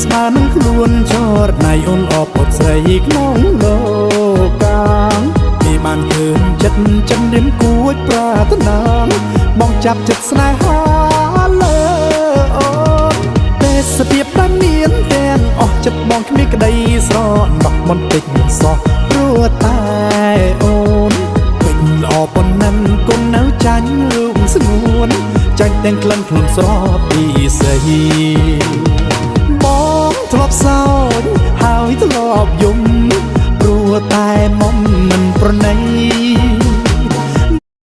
ស្មើនឹងខ្លួនចរណៃអូនអបអត់ស្រីក្នុងលោកកាងគេបានឃើញចិត្តចិនរៀមគួចប្រាថ្នាបងចាប់ចិត្តស្នេហាលើអូនទេសភាពបានមានទាំងអស់ចិត្តបងគ្មានក្តីស្រណោះបន្តិចសោះព្រោះតែអូនពេញល្អប៉ុណ្ណឹងគុណនៅចាញ់រូបស្ងួនចាញ់ទាំងក្លិនខ្លួនស្រស់ពីស្រីបងធ្លាប់សោចហើយធ្លាប់យំព្រោះតែមុំមិនប្រណី